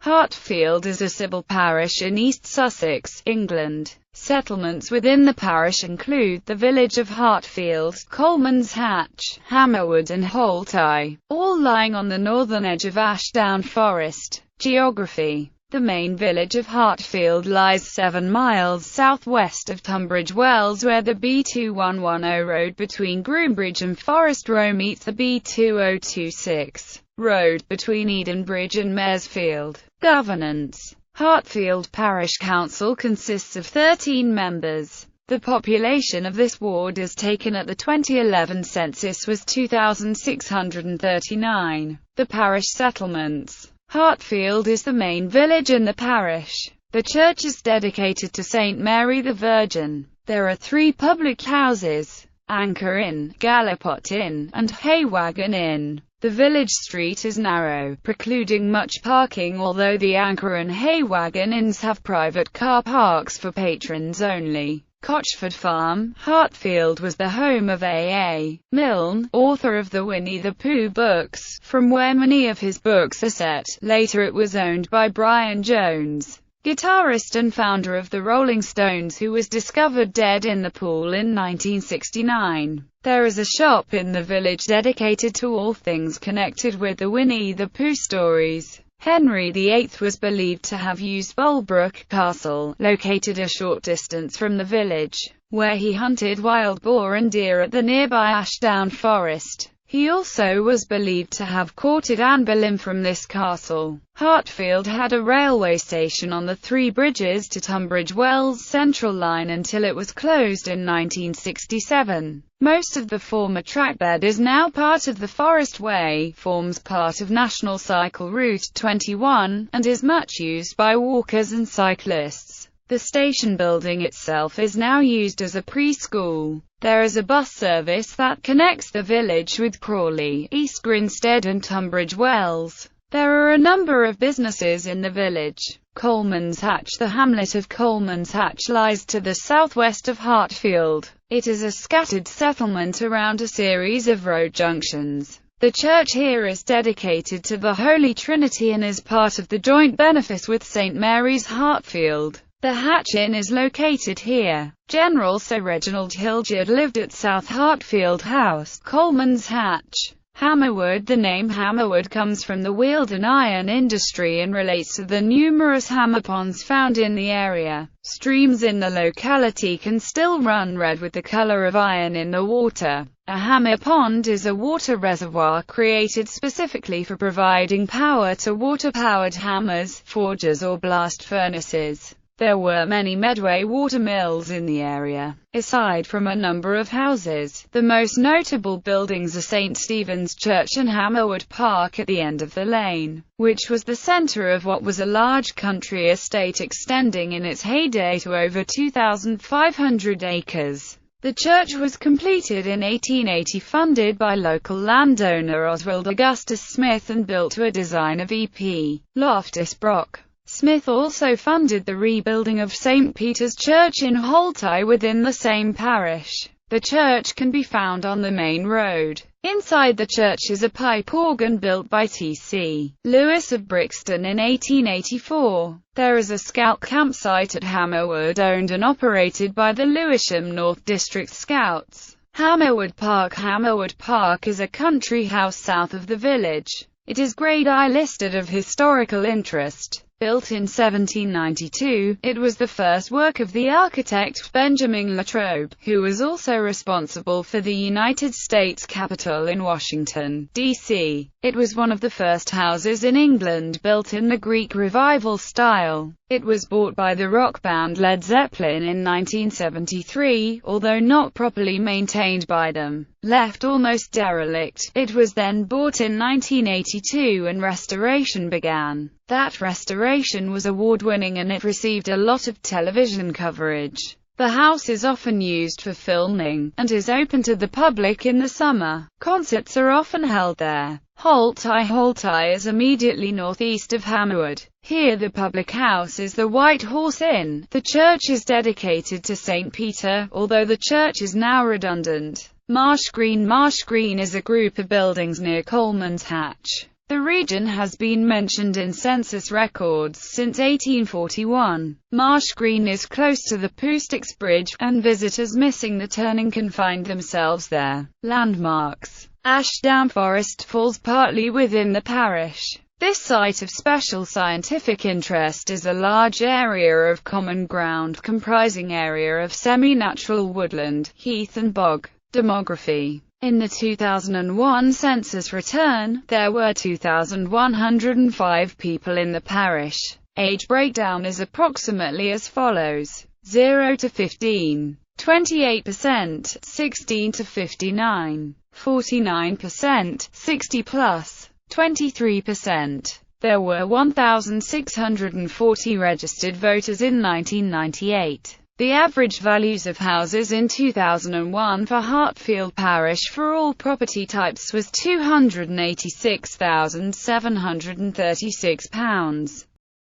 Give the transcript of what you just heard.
Hartfield is a civil parish in East Sussex, England. Settlements within the parish include the village of Hartfield, Coleman's Hatch, Hammerwood and Holteye, all lying on the northern edge of Ashdown Forest. Geography. The main village of Hartfield lies 7 miles southwest of Tunbridge Wells, where the B2110 road between Groombridge and Forest Row meets the B2026 road between Edenbridge and Maresfield. Governance. Hartfield Parish Council consists of 13 members. The population of this ward as taken at the 2011 census was 2,639. The Parish Settlements. Hartfield is the main village in the parish. The church is dedicated to St. Mary the Virgin. There are 3 public houses: Anchor Inn, Gallipot Inn, and Haywagon Inn. The village street is narrow, precluding much parking, although the Anchor and Haywagon Inns have private car parks for patrons only. Cochford Farm. Hartfield was the home of A.A. Milne, author of the Winnie the Pooh books, from where many of his books are set. Later it was owned by Brian Jones, guitarist and founder of the Rolling Stones, who was discovered dead in the pool in 1969. There is a shop in the village dedicated to all things connected with the Winnie the Pooh stories. Henry VIII was believed to have used Bulbrook Castle, located a short distance from the village, where he hunted wild boar and deer at the nearby Ashdown Forest. He also was believed to have courted Anne Boleyn from this castle. Hartfield had a railway station on the Three Bridges to Tunbridge Wells Central Line until it was closed in 1967. Most of the former trackbed is now part of the Forest Way, forms part of National Cycle Route 21, and is much used by walkers and cyclists. The station building itself is now used as a preschool. There is a bus service that connects the village with Crawley, East Grinstead and Tunbridge Wells. There are a number of businesses in the village. Coleman's Hatch. The hamlet of Coleman's Hatch lies to the southwest of Hartfield. It is a scattered settlement around a series of road junctions. The church here is dedicated to the Holy Trinity and is part of the joint benefice with St. Mary's Hartfield. The Hatch Inn is located here. General Sir Reginald Hildyard lived at South Hartfield House, Coleman's Hatch. Hammerwood. The name Hammerwood comes from the Wealden iron industry and relates to the numerous hammer ponds found in the area. Streams in the locality can still run red with the color of iron in the water. A hammer pond is a water reservoir created specifically for providing power to water-powered hammers, forges or blast furnaces. There were many Medway water mills in the area. Aside from a number of houses, the most notable buildings are St. Stephen's Church and Hammerwood Park at the end of the lane, which was the centre of what was a large country estate extending in its heyday to over 2,500 acres. The church was completed in 1880, funded by local landowner Oswald Augustus Smith and built to a design of E.P. Loftus Brock. Smith also funded the rebuilding of St. Peter's Church in Holteye within the same parish. The church can be found on the main road. Inside the church is a pipe organ built by T.C. Lewis of Brixton in 1884. There is a scout campsite at Hammerwood owned and operated by the Lewisham North District Scouts. Hammerwood Park. Hammerwood Park is a country house south of the village. It is Grade I listed of historical interest. Built in 1792, it was the first work of the architect Benjamin Latrobe, who was also responsible for the United States Capitol in Washington, D.C. It was one of the first houses in England built in the Greek Revival style. It was bought by the rock band Led Zeppelin in 1973, although not properly maintained by them. Left almost derelict, it was then bought in 1982 and restoration began. That restoration was award-winning and it received a lot of television coverage. The house is often used for filming, and is open to the public in the summer. Concerts are often held there. Holteye is immediately northeast of Hammerwood. Here the public house is the White Horse Inn. The church is dedicated to St. Peter, although the church is now redundant. Marsh Green. Marsh Green is a group of buildings near Coleman's Hatch. The region has been mentioned in census records since 1841. Marsh Green is close to the Poustix Bridge, and visitors missing the turning can find themselves there. Landmarks. Ashdown Forest falls partly within the parish. This site of special scientific interest is a large area of common ground comprising area of semi-natural woodland, heath and bog. Demography. In the 2001 census return, there were 2,105 people in the parish. Age breakdown is approximately as follows: 0 to 15, 28%, 16 to 59, 49%, 60 plus, 23%. There were 1,640 registered voters in 1998. The average values of houses in 2001 for Hartfield Parish for all property types was £286,736.